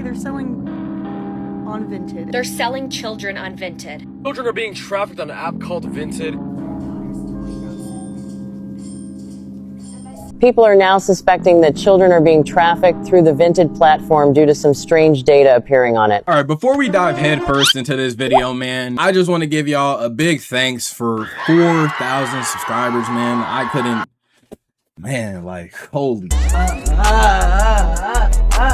they're selling on Vinted. They're selling children on Vinted. Children are being trafficked on an app called Vinted. People are now suspecting that children are being trafficked through the Vinted platform due to some strange data appearing on it. All right, before we dive headfirst into this video, man, I just want to give y'all a big thanks for 4,000 subscribers, man. I couldn't, man, like, holy.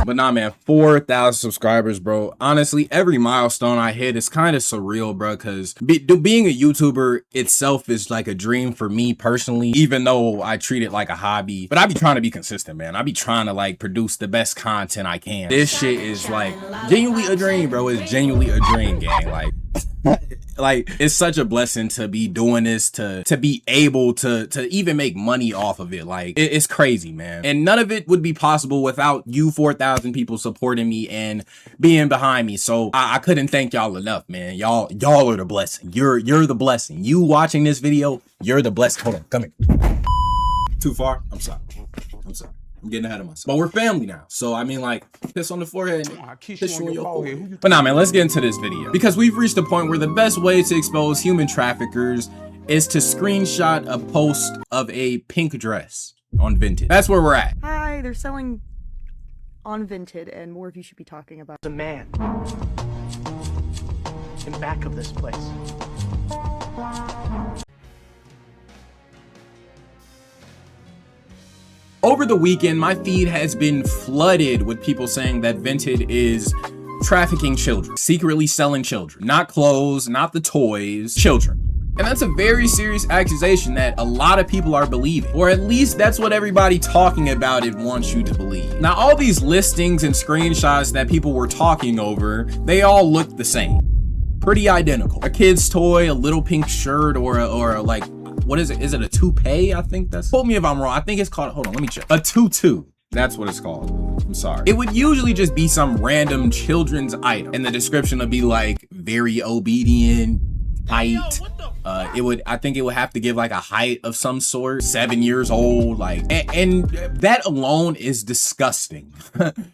But nah, man, 4,000 subscribers, bro. Honestly, every milestone I hit is kind of surreal, bro, because being a YouTuber itself is like a dream for me personally, even though I treat it like a hobby. But I be trying to be consistent, man. I be trying to like produce the best content I can. This shit is like genuinely a dream, bro. It's genuinely a dream, gang. Like it's such a blessing to be doing this, to be able to even make money off of it. Like it's crazy, man. And none of it would be possible without you 4,000 people supporting me and being behind me. So I couldn't thank y'all enough, man. Y'all are the blessing. You're the blessing. You watching this video, you're the blessing. Hold on, come here. Too far? I'm sorry. I'm getting ahead of myself. But we're family now. So, I mean, like, piss on the forehead. Piss on your forehead. But nah, man, let's get into this video. Because we've reached a point where the best way to expose human traffickers is to screenshot a post of a pink dress on Vinted. That's where we're at. Hi, they're selling on Vinted, and more of you should be talking about. There's a man in back of this place. Over the weekend, my feed has been flooded with people saying that Vinted is trafficking children, secretly selling children, not clothes, not the toys, children. And that's a very serious accusation that a lot of people are believing, or at least that's what everybody talking about it wants you to believe. Now, all these listings and screenshots that people were talking over, they all look the same, pretty identical. A kid's toy, a little pink shirt, or like, what is it? Is it a toupee? I think that's, quote me if I'm wrong. I think it's called, hold on, let me check. A tutu. That's what it's called. I'm sorry. It would usually just be some random children's item. And the description would be like very obedient, height. I think it would have to give like a height of some sort, 7 years old, like, and that alone is disgusting.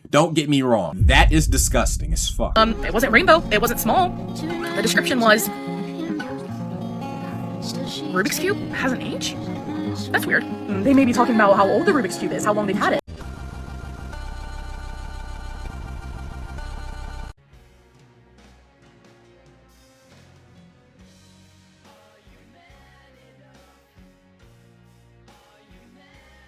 Don't get me wrong. That is disgusting as fuck. It wasn't rainbow. It wasn't small. The description was Rubik's Cube has an age? That's weird. They may be talking about how old the Rubik's Cube is, how long they've had it.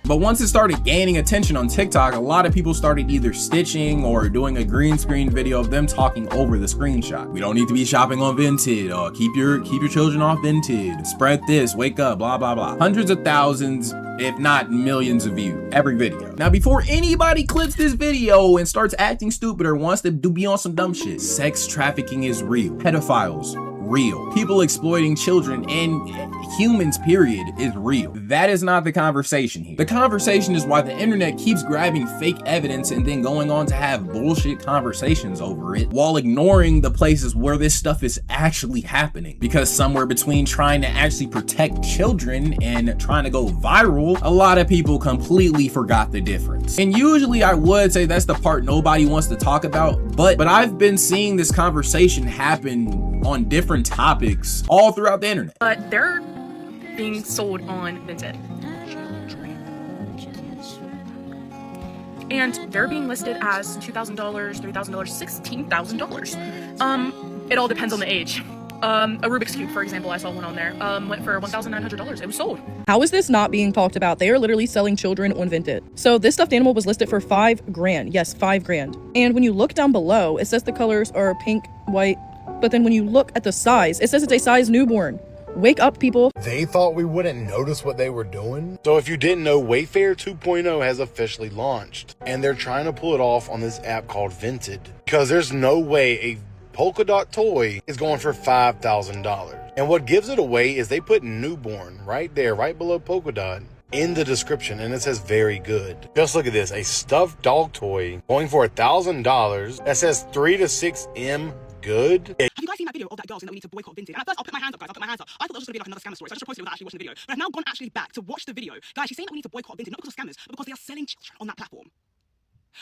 But once it started gaining attention on TikTok, a lot of people started either stitching or doing a green screen video of them talking over the screenshot. We don't need to be shopping on Vinted, or keep your children off Vinted, spread this, wake up, blah, blah, blah. Hundreds of thousands, if not millions of views, every video. Now, before anybody clicks this video and starts acting stupid or wants to be on some dumb shit, sex trafficking is real. Pedophiles, real. People exploiting children and humans, period, is real. That is not the conversation here. The conversation is why the internet keeps grabbing fake evidence and then going on to have bullshit conversations over it while ignoring the places where this stuff is actually happening. Because somewhere between trying to actually protect children and trying to go viral, a lot of people completely forgot the difference. And usually I would say that's the part nobody wants to talk about, but I've been seeing this conversation happen on different topics all throughout the internet. But they're being sold on Vinted. And they're being listed as $2,000, $3,000, $16,000. It all depends on the age. A Rubik's Cube, for example, I saw one on there, went for $1,900. It was sold. How is this not being talked about? They are literally selling children on Vinted. So this stuffed animal was listed for $5 grand. Yes, $5 grand. And when you look down below, it says the colors are pink, white, but then when you look at the size, it says it's a size newborn. Wake up, people. They thought we wouldn't notice what they were doing. So if you didn't know, Wayfair 2.0 has officially launched, and they're trying to pull it off on this app called Vinted, because there's no way a polka dot toy is going for $5,000. And what gives it away is they put newborn right there, right below polka dot, in the description, and it says very good. Just look at this, a stuffed dog toy going for $1,000 that says 3 to 6 M good. Have you guys seen that video of that girl saying that we need to boycott Vinted? And at first, I'll put my hands up, guys. I'll put my hands up. I thought that was just gonna be like another scammer story, so I just reposted it without actually watching the video. But I've now gone actually back to watch the video. Guys, she's saying that we need to boycott Vinted, not because of scammers, but because they are selling children on that platform.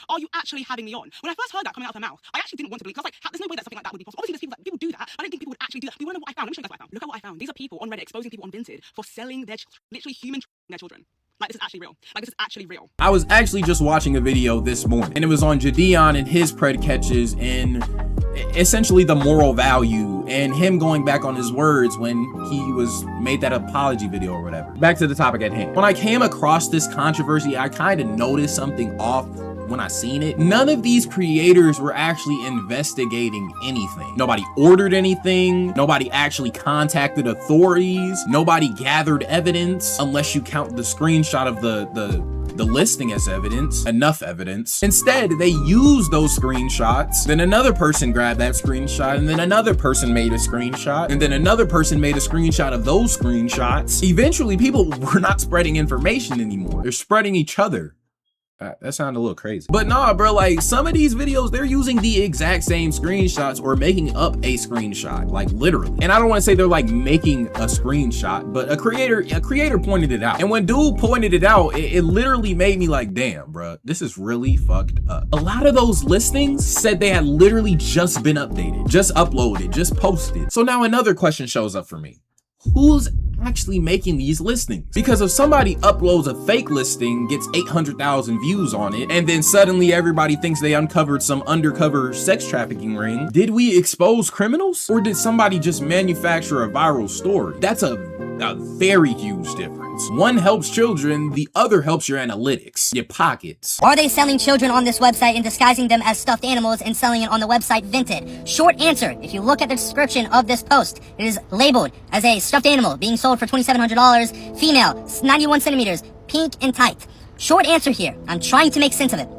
Are you actually having me on? When I first heard that coming out of her mouth, I actually didn't want to believe, because I was like, there's no way that something like that would be possible. Obviously, there's people that people do that. I don't think people would actually do that. But you want to know what I found? Let me show you guys what I found. Look at what I found. These are people on Reddit exposing people on Vinted for selling their children, literally their children. Like, this is actually real. Like, this is actually real. I was actually just watching a video this morning, and it was on Jadion and his pred catches and essentially the moral value and him going back on his words when he was made that apology video or whatever. Back to the topic at hand. When I came across this controversy, I kind of noticed something off when I seen it. None of these creators were actually investigating anything. Nobody ordered anything. Nobody actually contacted authorities. Nobody gathered evidence, unless you count the screenshot of the listing as evidence, enough evidence. Instead, they used those screenshots, then another person grabbed that screenshot, and then another person made a screenshot, and then another person made a screenshot of those screenshots. Eventually, people were not spreading information anymore. They're spreading each other. That sounded a little crazy. But nah, bro, like some of these videos, they're using the exact same screenshots or making up a screenshot, like literally. And I don't want to say they're like making a screenshot, but a creator pointed it out. And when dude pointed it out, it literally made me like, damn, bro, this is really fucked up. A lot of those listings said they had literally just been updated, just uploaded, just posted. So now another question shows up for me. Who's actually making these listings? Because if somebody uploads a fake listing, gets 800,000 views on it, and then suddenly everybody thinks they uncovered some undercover sex trafficking ring, did we expose criminals? Or did somebody just manufacture a viral story? That's a very huge difference. One helps children, the other helps your analytics, your pockets. Are they selling children on this website and disguising them as stuffed animals and selling it on the website Vinted? Short answer, if you look at the description of this post, it is labeled as a stuffed animal being sold for $2,700, female, 91 centimeters, pink and tight. Short answer here. I'm trying to make sense of it.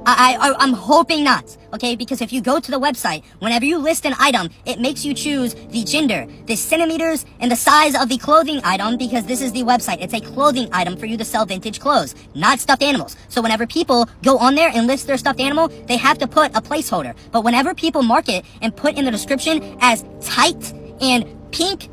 I'm hoping not, okay? Because if you go to the website, whenever you list an item, it makes you choose the gender, the centimeters, and the size of the clothing item, because this is the website. It's a clothing item for you to sell vintage clothes, not stuffed animals. So whenever people go on there and list their stuffed animal, they have to put a placeholder. But whenever people mark it and put in the description as tight and pink,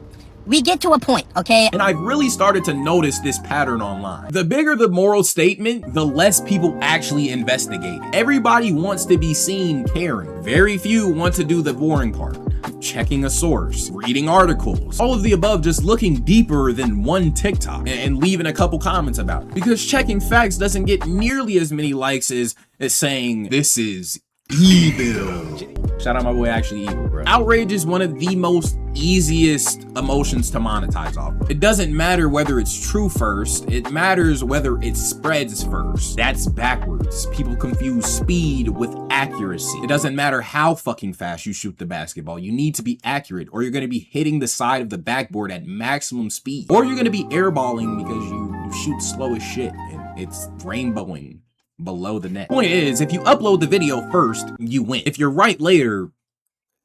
we get to a point, okay? And I've really started to notice this pattern online. The bigger the moral statement, the less people actually investigate it. Everybody wants to be seen caring. Very few want to do the boring part. Checking a source, reading articles, all of the above, just looking deeper than one TikTok and leaving a couple comments about it. Because checking facts doesn't get nearly as many likes as saying, this is evil. Shout out my boy Actually Evil, bro. Outrage is one of the most easiest emotions to monetize off. It doesn't matter whether it's true first, it matters whether it spreads first. That's backwards. People confuse speed with accuracy. It doesn't matter how fucking fast you shoot the basketball. You need to be accurate, or you're gonna be hitting the side of the backboard at maximum speed. Or you're gonna be airballing because you shoot slow as shit and it's rainbowing below the net. Point is, if you upload the video first, you win. If you're right later,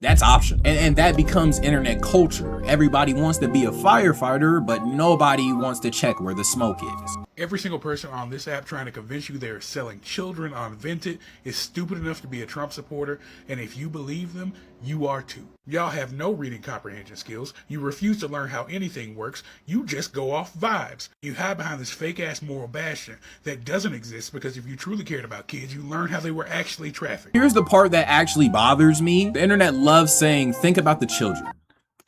that's optional. And that becomes internet culture. Everybody wants to be a firefighter, but nobody wants to check where the smoke is. Every single person on this app trying to convince you they're selling children on Vinted is stupid enough to be a Trump supporter, and if you believe them, you are too. Y'all have no reading comprehension skills. You refuse to learn how anything works. You just go off vibes. You hide behind this fake-ass moral bastion that doesn't exist, because if you truly cared about kids, you learn how they were actually trafficked. Here's the part that actually bothers me. The internet loves saying, think about the children.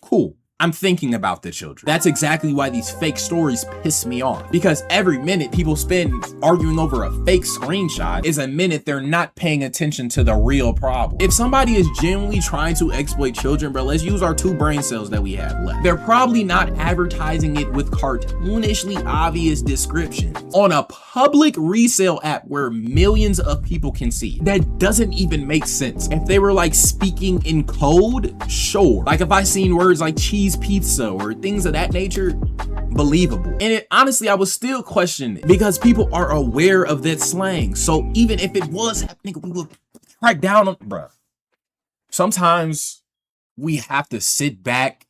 Cool. I'm thinking about the children. That's exactly why these fake stories piss me off. Because every minute people spend arguing over a fake screenshot is a minute they're not paying attention to the real problem. If somebody is genuinely trying to exploit children, bro, let's use our 2 brain cells that we have left. They're probably not advertising it with cartoonishly obvious descriptions on a public resale app where millions of people can see it. That doesn't even make sense. If they were like speaking in code, sure. Like if I seen words like cheese pizza or things of that nature, believable. And honestly, I was still questioning because people are aware of that slang. So even if it was happening, we would crack down on, bruh. Sometimes we have to sit back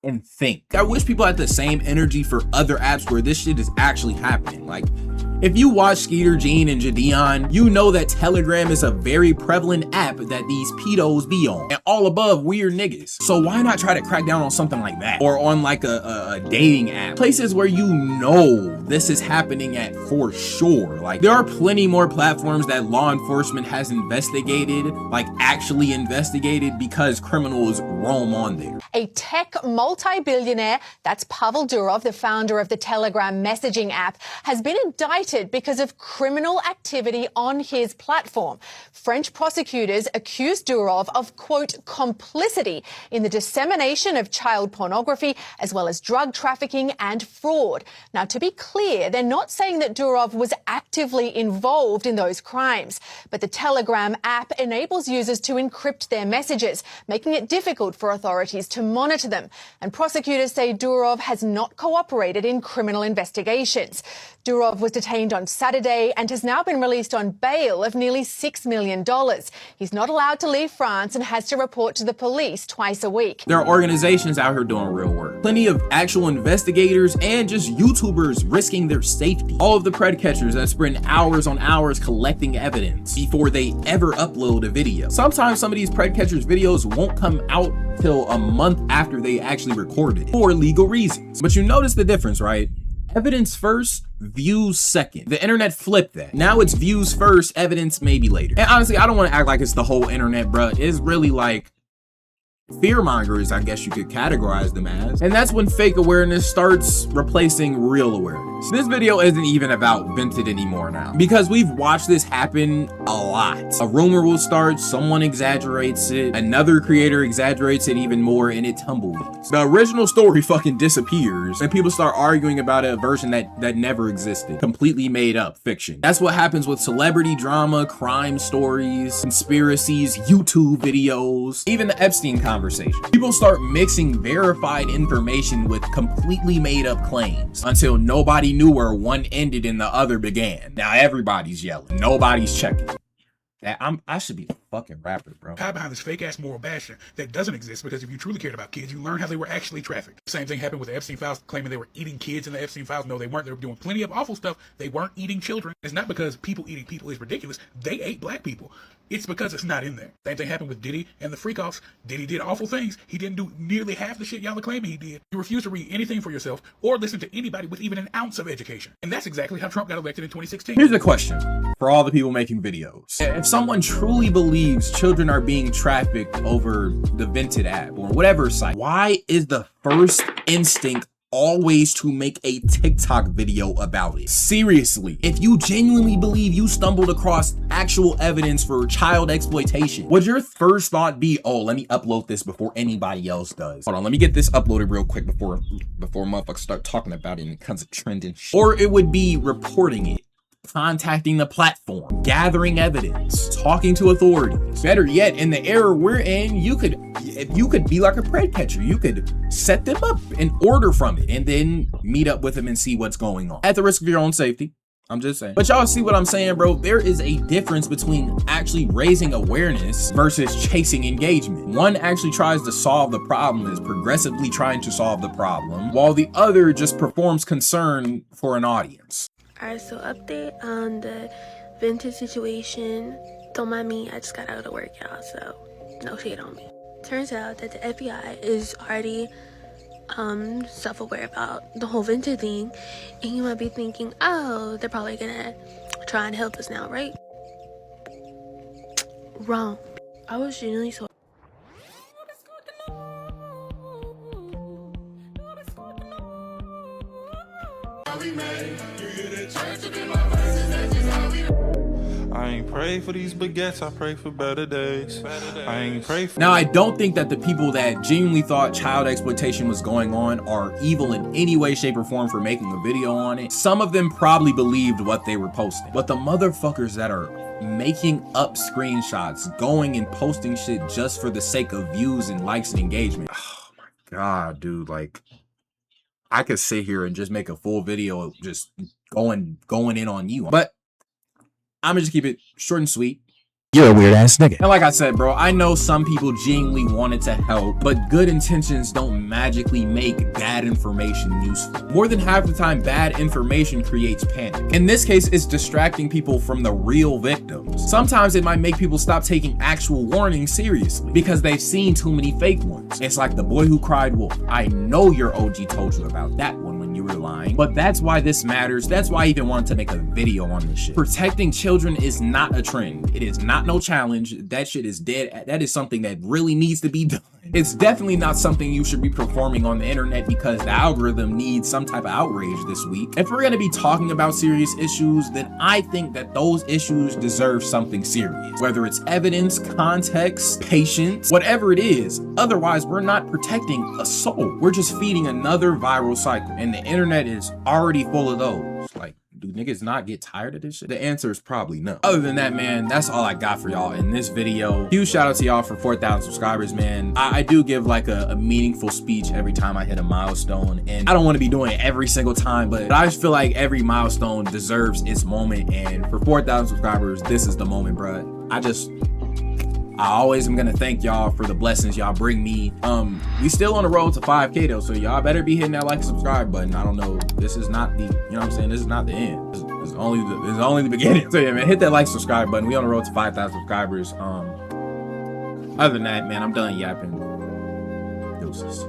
and think. I wish people had the same energy for other apps where this shit is actually happening. Like, If you watch Skeeter, Gene, and Jadeon, you know that Telegram is a very prevalent app that these pedos be on, and all above weird niggas. So why not try to crack down on something like that? Or on like a dating app, places where you know this is happening at for sure. Like, there are plenty more platforms that law enforcement has investigated, like actually investigated, because criminals roam on there. A tech multi-billionaire, that's Pavel Durov, the founder of the Telegram messaging app, has been indicted because of criminal activity on his platform. French prosecutors accused Durov of, quote, complicity in the dissemination of child pornography, as well as drug trafficking and fraud. Now, to be clear, they're not saying that Durov was actively involved in those crimes, but the Telegram app enables users to encrypt their messages, making it difficult for authorities to monitor them. And prosecutors say Durov has not cooperated in criminal investigations. Durov was detained on Saturday and has now been released on bail of nearly $6 million. He's not allowed to leave France and has to report to the police twice a week. There are organizations out here doing real work. Plenty of actual investigators and just YouTubers risking their safety. All of the predcatchers that spend hours on hours collecting evidence before they ever upload a video. Sometimes some of these predcatchers videos won't come out till a month after they actually recorded it for legal reasons. But you notice the difference, right? Evidence first, views second. The internet flipped that. Now it's views first, evidence maybe later. And honestly, I don't want to act like it's the whole internet, bruh. It's really like fearmongers, I guess you could categorize them as. And that's when fake awareness starts replacing real awareness. This video isn't even about Vinted anymore now, because we've watched this happen a lot. A rumor will start, someone exaggerates it, another creator exaggerates it even more, and it tumbleweeds. The original story fucking disappears, and people start arguing about a version that never existed. Completely made up fiction. That's what happens with celebrity drama, crime stories, conspiracies, YouTube videos, even the Epstein conversation. People start mixing verified information with completely made up claims until nobody knew where one ended and the other began. Now everybody's yelling, nobody's checking. I should be a fucking rapper, bro. Hide behind this fake ass moral bastion that doesn't exist, because if you truly cared about kids, you learn how they were actually trafficked. Same thing happened with the Epstein files, claiming they were eating kids in the Epstein files. No, they weren't. They were doing plenty of awful stuff. They weren't eating children. It's not because people eating people is ridiculous. They ate black people. It's because it's not in there. Same thing happened with Diddy and the freak-offs. Diddy did awful things. He didn't do nearly half the shit y'all are claiming he did. You refuse to read anything for yourself or listen to anybody with even an ounce of education. And that's exactly how Trump got elected in 2016. Here's a question for all the people making videos. If someone truly believes children are being trafficked over the Vinted app or whatever site, why is the first instinct always to make a TikTok video about it? Seriously, if you genuinely believe you stumbled across actual evidence for child exploitation, would your first thought be, oh, let me upload this before anybody else does? Hold on, let me get this uploaded real quick before motherfuckers start talking about it and it becomes a trend and shit. Or it would be reporting it, contacting the platform, gathering evidence, talking to authorities. Better yet, in the era we're in, you could be like a predcatcher. You could set them up and order from it and then meet up with them and see what's going on at the risk of your own safety. I'm just saying. But y'all see what I'm saying, bro? There is a difference between actually raising awareness versus chasing engagement. One actually tries to solve the problem, is progressively trying to solve the problem, while the other just performs concern for an audience. Alright, so update on the Vinted situation. Don't mind me, I just got out of work, y'all, so no shade on me. Turns out that the FBI is already self-aware about the whole Vinted thing, and you might be thinking, oh, they're probably gonna try and help us now, right? Wrong. I was genuinely so I ain't pray for these baguettes, I pray for better days. I ain't pray for. Now, I don't think that the people that genuinely thought child exploitation was going on are evil in any way, shape, or form for making a video on it. Some of them probably believed what they were posting. But the motherfuckers that are making up screenshots, going and posting shit just for the sake of views and likes and engagement. Oh my God, dude. Like, I could sit here and just make a full video of just going in on you. But I'm gonna just keep it short and sweet. You're a weird ass nigga. And like I said, bro, I know some people genuinely wanted to help, but good intentions don't magically make bad information useful. More than half the time, bad information creates panic. In this case, it's distracting people from the real victims. Sometimes it might make people stop taking actual warnings seriously because they've seen too many fake ones. It's like the boy who cried wolf. I know your OG told you about that one when you were lying, but that's why this matters. That's why I even wanted to make a video on this shit. Protecting children is not a trend. It is not no challenge. That shit is dead. That is something that really needs to be done. It's definitely not something you should be performing on the internet because the algorithm needs some type of outrage this week. If we're gonna be talking about serious issues, then I think that those issues deserve something serious. Whether it's evidence, context, patience, whatever it is. Otherwise, we're not protecting a soul. We're just feeding another viral cycle. And the internet is already full of those. Like, do niggas not get tired of this shit? The answer is probably no. Other than that, man, that's all I got for y'all in this video. Huge shout out to y'all for 4,000 subscribers, man. I do give like a meaningful speech every time I hit a milestone, and I don't want to be doing it every single time, but I just feel like every milestone deserves its moment, and for 4,000 subscribers, this is the moment, bruh. I always am gonna thank y'all for the blessings y'all bring me. We still on the road to 5K though, so y'all better be hitting that like and subscribe button. I don't know, this is not the, you know what I'm saying, this is not the end. This is only the beginning. So yeah, man, hit that like, subscribe button. We on the road to 5,000 subscribers. Other than that, man, I'm done yapping. Deuces.